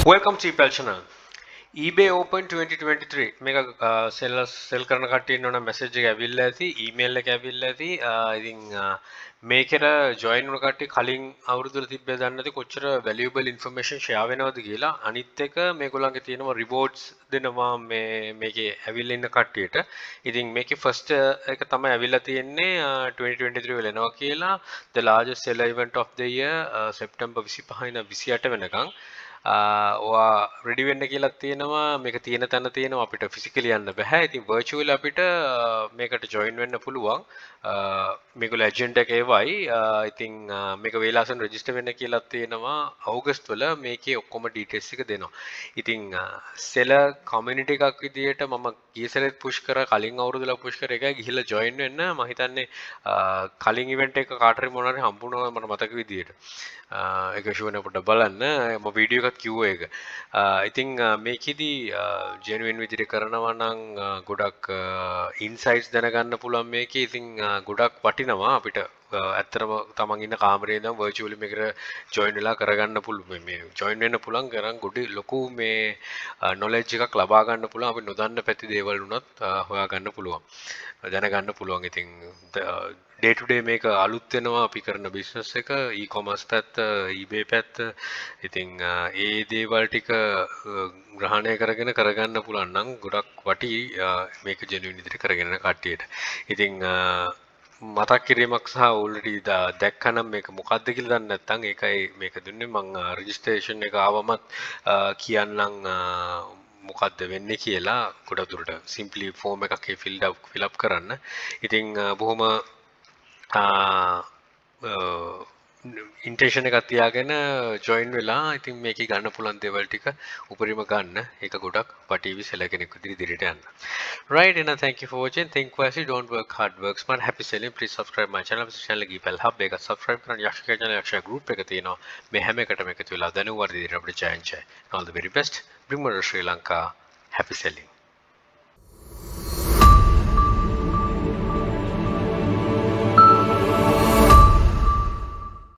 Welcome to ePal channel. eBay Open 2023 මේක sellers sell කරන කට්ටිය ඉන්නවනම් message එක ඇවිල්ලා ඇති email එක ඇවිල්ලා ඇති ඉතින් මේකට join වුණ කට්ටිය කලින් අවුරුදු වල තිබ්බේ දන්නේ නැති කොච්චර valuable information share වෙනවද කියලා අනිත් එක මේගොල්ලන්ගේ තියෙනවා rewards දෙනවා මේකේ ඇවිල්ලා ඉන්න කට්ටියට. ඉතින් මේකේ first එක තමයි ඇවිල්ලා තියෙන්නේ 2023 වල එනවා කියලා the largest seller event of the year September 25 ඉඳන් 28 වෙනකන් ඔයා රෙඩි වෙන්න කියලා තියෙනවා මේක තියෙන තැන තියෙනවා අපිට ෆිසිකලි යන්න බෑ ඉතින් වර්චුවල් අපිට මේකට ජොයින් වෙන්න පුළුවන් මේගොල්ලෝ ඇජෙන්ඩා එක ඒවයි ඉතින් මේක වේලාසන් රෙජිස්ටර් වෙන්න කියලා තියෙනවා ඕගස්ට් වල මේකේ ඔක්කොම ඩීටේල්ස් එක දෙනවා ඉතින් සෙලර් කමියුනිටි එකක් විදියට මම ගිය සැරේත් පුෂ් කරා කලින් අවුරුදුල පුෂ් කර එකයි ගිහිල්ලා ජොයින් වෙන්න මම හිතන්නේ කලින් ඉවෙන්ට් එක කාටරි මොනවාරි හම්බුණා මට මතක විදියට ඒක ෂුවර් පොඩ්ඩක් බලන්න මම වීඩියෝ එකක් කිව්වා ඒක ඉතින් මේකෙදි ජෙනුයින් විදිහට කරනවා නම් ගොඩක් ඉන්සයිට්ස් දැනගන්න පුළුවන් මේකේ ඉතින් ගොඩක් වටිනවා අපිට ඇත්තටම තමන් ඉන්න කාමරේ ඉඳන් වර්චුවලි මේකට ජොයින් වෙලා කරගන්න පුළුවන් මේ ජොයින් වෙන්න පුළුවන් කරන් ගොඩ ලොකු මේ නොලෙජ් එකක් ලබා ගන්න පුළුවන් අපි නොදන්න පැති දේවල් උනත් හොයා ගන්න පුළුවන් දැනගන්න පුළුවන් ඉතින් ඩේ ටු ඩේ මේක අලුත් වෙනවා අපි කරන බිස්නස් එක e-commerce පැත්ත eBay පැත්ත ඉතින් ඒ දේවල් ටික ග්‍රහණය කරගන්න පුළුවන් නම් ගොඩක් වටි මේක ජෙනුයින් විදිහට කරගෙන යන කට්ටියට. ඉතින් මතක් කිරීමක් සහ ඕල්රෙඩි දැක්කනම් මේක මොකක්ද කියලා දන්නේ නැත්නම් ඒකයි මේක දුන්නේ මම රෙජිස්ට්‍රේෂන් එක ආවමත් කියන්නම් මොකක්ද වෙන්නේ කියලා ගොඩක් දුරට සිම්පලි ෆෝම් එකක් ෆිල් අප් කරන්න. ඉතින් බොහොම ඉන්ටේෂන් එකක් තියාගෙන ජොයින් වෙලා ඉතින් මේකේ ගන්න පුළුවන් දේවල් ටික උපරිම ගන්න ඒක ගොඩක් වටීවි සෙල කෙනෙක් විදිහට ඉදිරියට යන්න. Right and thank you for watching. Think wisely, don't work hard, work smart. Happy selling. Please subscribe my channel. channel එක ඉපල් හබ් එක subscribe කරන්න යක්ෂ channel යක්ෂ group එක තියෙනවා. මේ හැම එකටම එකතු වෙලා දැනුවත් විදිහට අපිට join. All the very best. Bring more Sri Lanka. Happy selling.